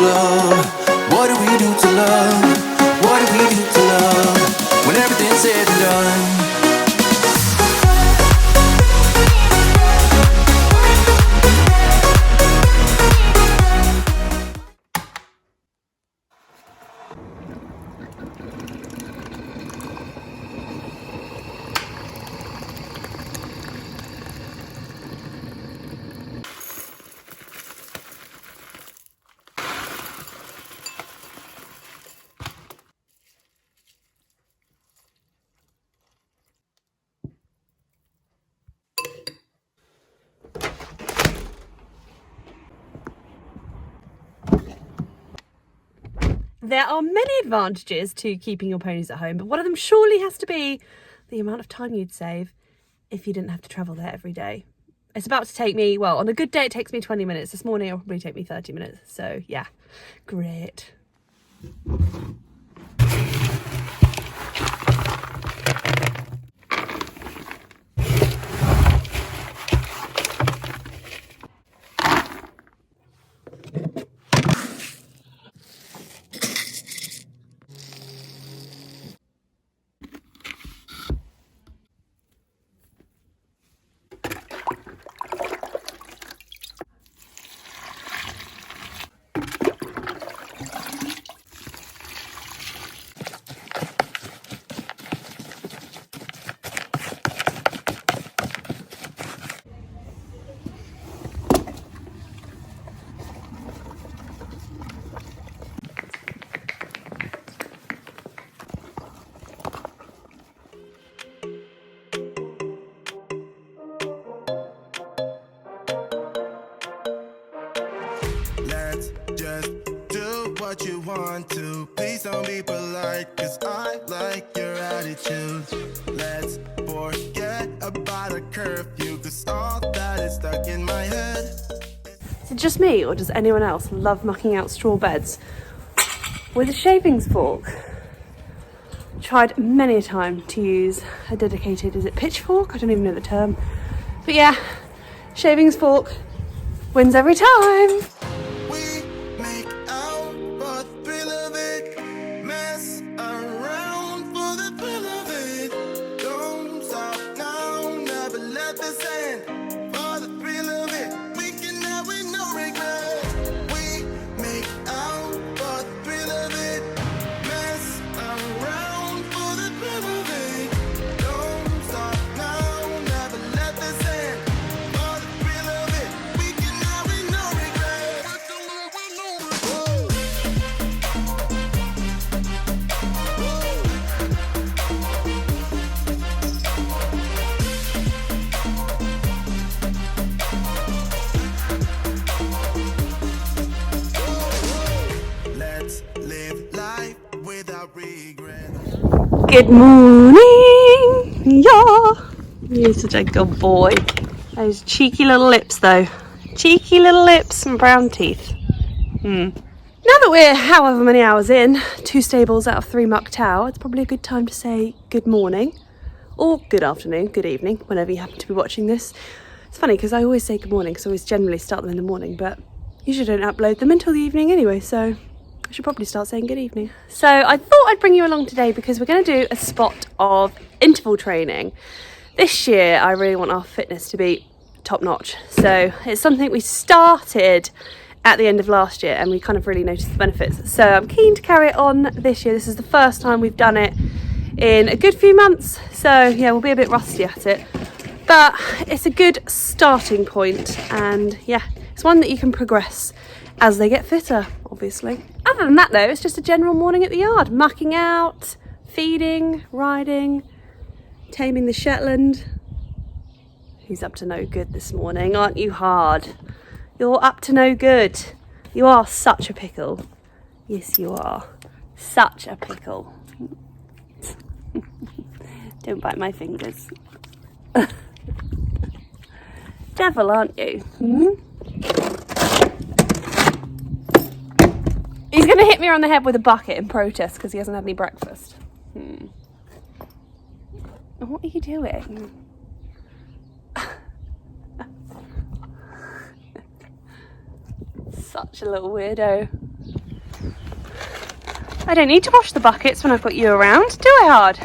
love? What do we do to love? What do we do to love? When everything's said and done. There are many advantages to keeping your ponies at home, but one of them surely has to be the amount of time you'd save if you didn't have to travel there every day. It's about to take me, well, on a good day it takes me 20 minutes. This morning it'll probably take me 30 minutes. So yeah, great. Let's just do what you want to. Please don't be polite, cause I like your attitude. Let's forget about a curfew, cause all that is stuck in my head. Is it just me, or does anyone else love mucking out straw beds with a shavings fork? Tried many a time to use a dedicated, is it pitchfork? I don't even know the term. But yeah, shavings fork wins every time. We make out for the thrill of it, mess around for the thrill of it. Don't stop now, never let this end. For the thrill of it, we can have it, no regret. We make out for the thrill of it, mess around for the thrill of it. Don't stop now, never let this end. For the thrill of it, we can have it, no regret. Let's live life without regret. Good morning, yeah. You're such a good boy. Those cheeky little lips though. Cheeky little lips and brown teeth. Now that we're however many hours in, 2 stables out of 3 mucked out, it's probably a good time to say good morning. Or good afternoon, good evening, whenever you happen to be watching this. It's funny because I always say good morning because I always generally start them in the morning, but usually don't upload them until the evening anyway, so I should probably start saying good evening. So I thought I'd bring you along today because we're going to do a spot of interval training. This year I really want our fitness to be top notch, so it's something we started at the end of last year and we kind of really noticed the benefits, so I'm keen to carry it on this year. This is the first time we've done it in a good few months, so yeah, we'll be a bit rusty at it, but it's a good starting point, and yeah, it's one that you can progress as they get fitter, obviously. Other than that though, it's just a general morning at the yard, mucking out, feeding, riding, taming the Shetland. He's up to no good this morning, aren't you, Hard? You're up to no good. You are such a pickle. Yes, you are. Such a pickle. Don't bite my fingers. Devil, aren't you? He's going to hit me on the head with a bucket in protest because he hasn't had any breakfast. What are you doing? Such a little weirdo. I don't need to wash the buckets when I've got you around, do I, Hard?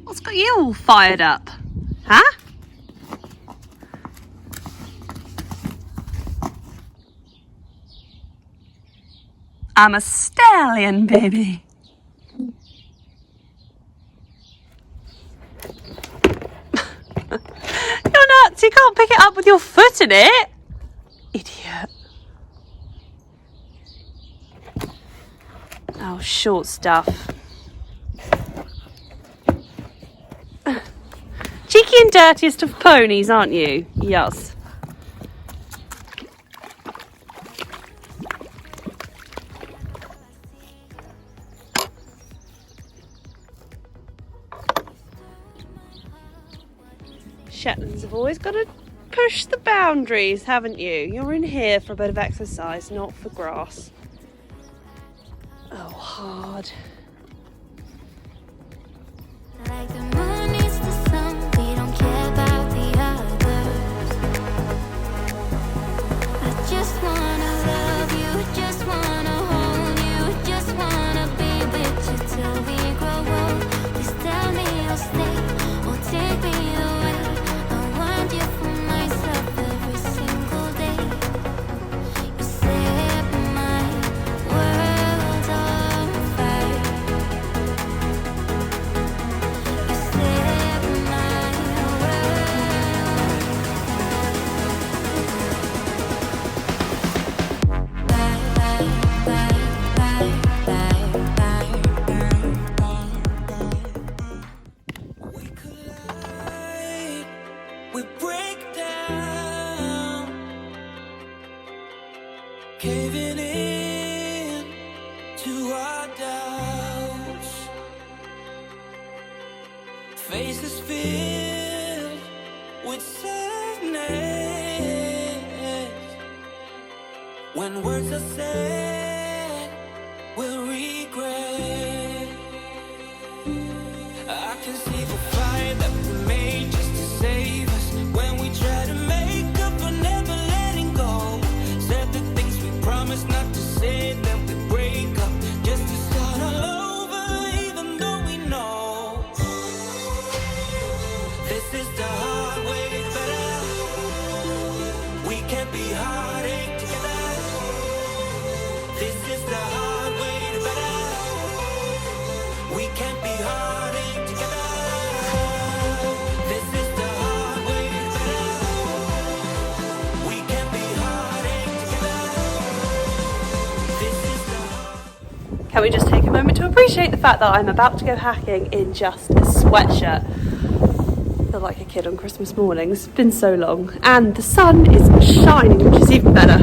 What's got you all fired up? Huh? I'm a stallion, baby. You're nuts, you can't pick it up with your foot in it. Idiot. Oh, short stuff. Cheeky and dirtiest of ponies, aren't you? Yes. Shetlands have always got to push the boundaries, haven't you? You're in here for a bit of exercise, not for grass. Oh, Hard. Like the moon is the sun, we don't care about the others. I just wanna love you, just wanna hold you, just wanna be with you till we grow old. Please tell me you'll stay or take me away. I want you for myself every single day. You set my world on fire. You set my We collide, we break down, caving in to our doubts. Faces filled with sadness. When words are said, we'll regret. I can see the fire that we made just to save us. When we try to make up for never letting go. Said the things we promised not to say, then we break up just to start all over, even though we know this is the hard way better. We can't be heartache together. This is the hard way better. We can't be heartache together. This is the hard way better. We can't be heartache together. This is the hard. Can we just take a moment to appreciate the fact that I'm about to go hacking in just a sweatshirt? I feel like a kid on Christmas morning. It's been so long. And the sun is shining, which is even better.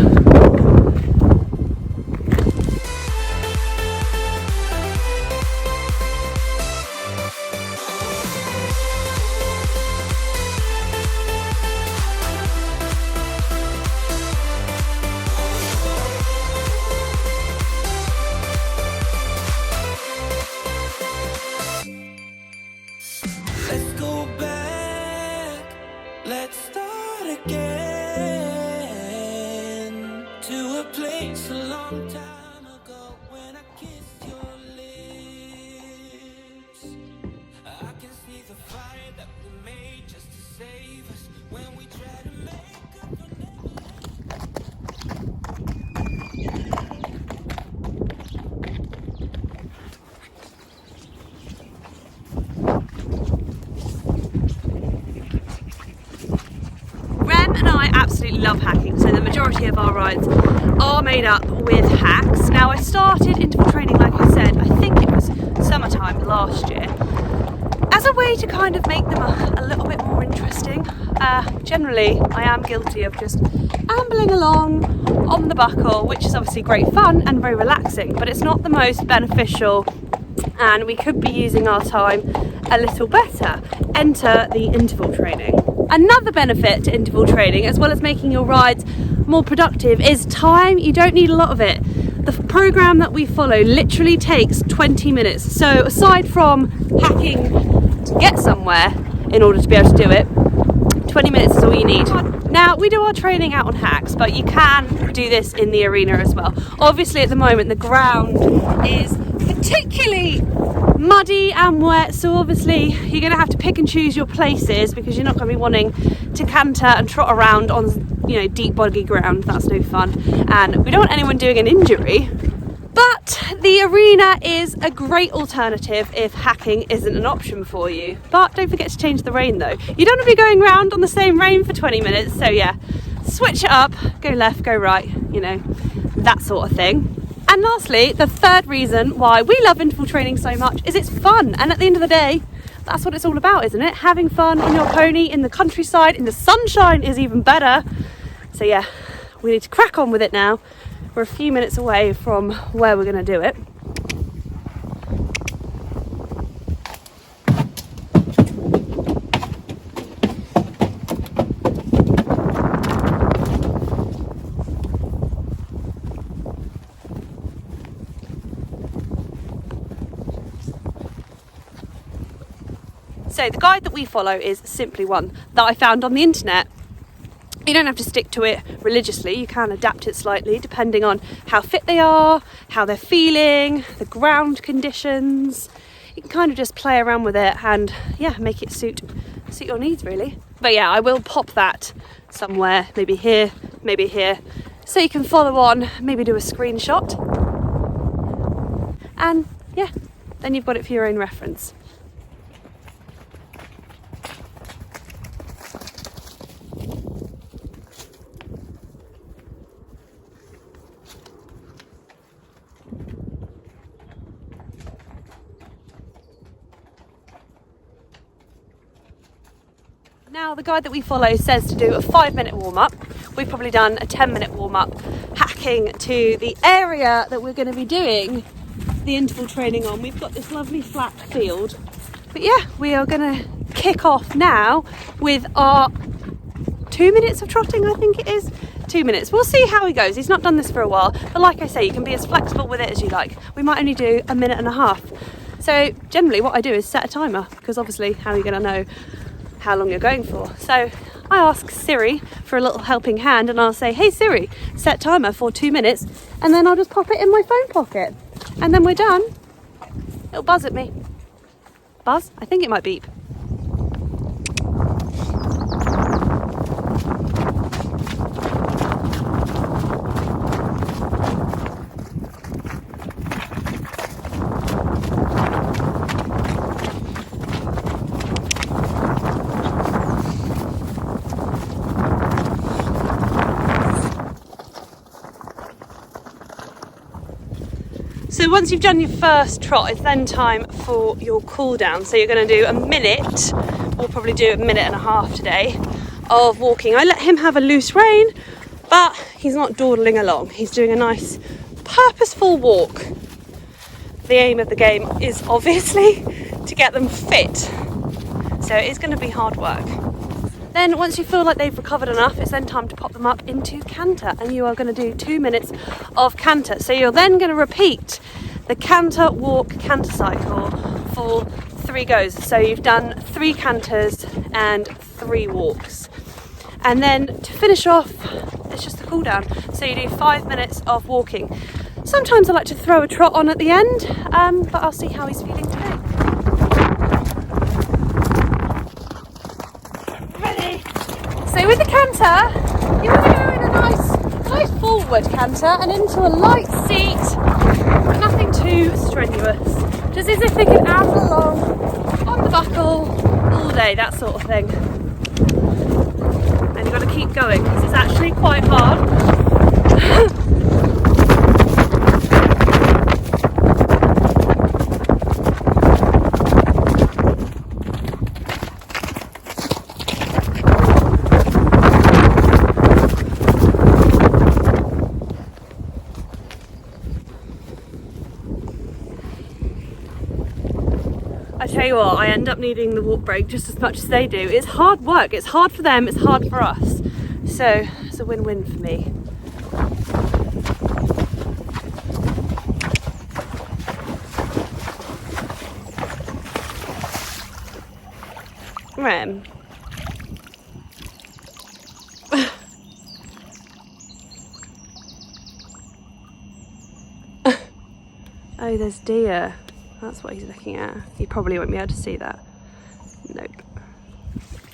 Let's go back. Let's start again to a place a long time ago when I kissed your lips. I can see the fire that we made just to save us when we try to make up for never. Rem and I absolutely love hacking, so the majority of our rides are made up with hacks. Now, I started interval training, like I said, I think it was summertime last year, as a way to kind of make them a little bit more interesting. Generally, I am guilty of just ambling along on the buckle, which is obviously great fun and very relaxing, but it's not the most beneficial, and we could be using our time a little better. Enter the interval training. Another benefit to interval training, as well as making your rides more productive is time. You don't need a lot of it. The program that we follow literally takes 20 minutes. So aside from hacking to get somewhere in order to be able to do it, 20 minutes is all you need. Now, we do our training out on hacks, but you can do this in the arena as well. Obviously, at the moment, the ground is particularly muddy and wet, so obviously you're going to have to pick and choose your places because you're not going to be wanting to canter and trot around on, you know, deep boggy ground. That's no fun, and we don't want anyone doing an injury. But the arena is a great alternative if hacking isn't an option for you. But don't forget to change the rein though. You don't want to be going round on the same rein for 20 minutes, so yeah, switch it up, go left, go right, you know, that sort of thing. And lastly, the third reason why we love interval training so much is it's fun. And at the end of the day, that's what it's all about, isn't it? Having fun on your pony in the countryside, in the sunshine is even better. So yeah, we need to crack on with it now. We're a few minutes away from where we're going to do it. So the guide that we follow is simply one that I found on the internet. You don't have to stick to it religiously, you can adapt it slightly depending on how fit they are, how they're feeling, the ground conditions. You can kind of just play around with it and yeah, make it suit your needs really. But yeah, I will pop that somewhere, maybe here, so you can follow on, maybe do a screenshot. And yeah, then you've got it for your own reference. Now the guide that we follow says to do a 5-minute warm-up. We've probably done a 10-minute warm-up hacking to the area that we're going to be doing the interval training on. We've got this lovely flat field. But yeah, we are going to kick off now with our 2 minutes of trotting, I think it is. 2 minutes. We'll see how he goes. He's not done this for a while, but like I say, you can be as flexible with it as you like. We might only do a minute and a half. So generally what I do is set a timer, because obviously how are you going to know how long you're going for? So I ask Siri for a little helping hand and I'll say, hey Siri, set timer for 2 minutes, and then I'll just pop it in my phone pocket and then we're done. It'll buzz at me. Buzz? I think it might beep. So once you've done your first trot, it's then time for your cool down. So you're going to do a minute, we'll probably do a minute and a half today, of walking. I let him have a loose rein, but he's not dawdling along. He's doing a nice purposeful walk. The aim of the game is obviously to get them fit. So it's going to be hard work. Then once you feel like they've recovered enough, it's then time to pop them up into canter, and you are going to do 2 minutes of canter. So you're then going to repeat the canter, walk, canter cycle for 3 goes. So you've done 3 canters and 3 walks. And then to finish off, it's just the cool down. So you do 5 minutes of walking. Sometimes I like to throw a trot on at the end, but I'll see how he's feeling today. So with the canter, you want to go in a nice forward canter and into a light seat, but nothing too strenuous. Just as if they can amble along on the buckle all day, that sort of thing. And you've got to keep going because it's actually quite hard. I tell you what, I end up needing the walk break just as much as they do. It's hard work, it's hard for them, it's hard for us. So it's a win-win for me. Rem. Oh, there's deer. That's what he's looking at. He probably won't be able to see that. Nope.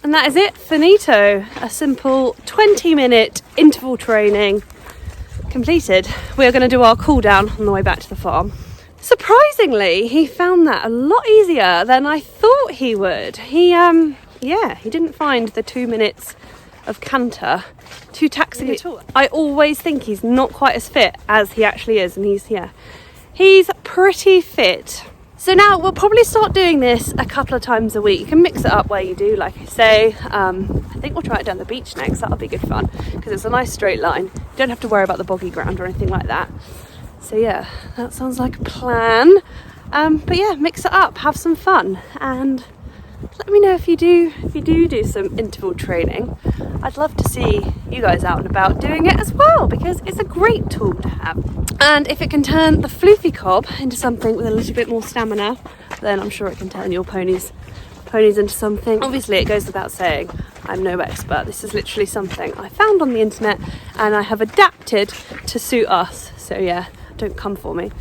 And that is it, finito. A simple 20-minute interval training completed. We're going to do our cool down on the way back to the farm. Surprisingly, he found that a lot easier than I thought he would. He didn't find the 2 minutes of canter too taxing at all. I always think he's not quite as fit as he actually is, and he's pretty fit. So now we'll probably start doing this a couple of times a week. You can mix it up where you do, like I say. I think we'll try it down the beach next. That'll be good fun because it's a nice straight line. You don't have to worry about the boggy ground or anything like that. So yeah, that sounds like a plan. But yeah, mix it up, have some fun, and let me know if you do some interval training. I'd love to see you guys out and about doing it as well, because it's a great tool to have. And if it can turn the floofy cob into something with a little bit more stamina, then I'm sure it can turn your ponies into something. Obviously, it goes without saying, I'm no expert. This is literally something I found on the internet and I have adapted to suit us. So yeah, don't come for me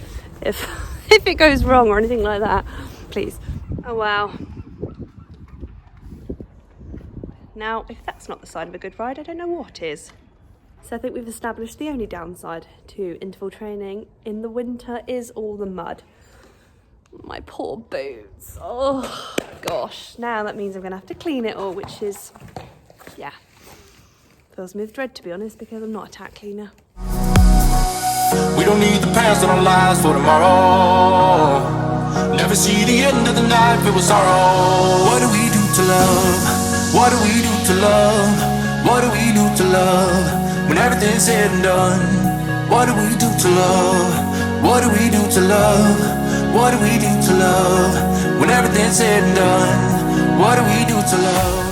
if it goes wrong or anything like that, please. Oh wow. Now, if that's not the sign of a good ride, I don't know what is. So I think we've established the only downside to interval training in the winter is all the mud. My poor boots. Oh gosh. Now that means I'm gonna have to clean it all, which is, yeah, fills me with dread, to be honest, because I'm not a tack cleaner. We don't need the past in our lives for tomorrow. Never see the end of the night filled with sorrow. What do we do to love? What do we do to love? What do we do to love? When everything's said and done. What do we do to love? What do we do to love? What do we do to love? When everything's said and done. What do we do to love?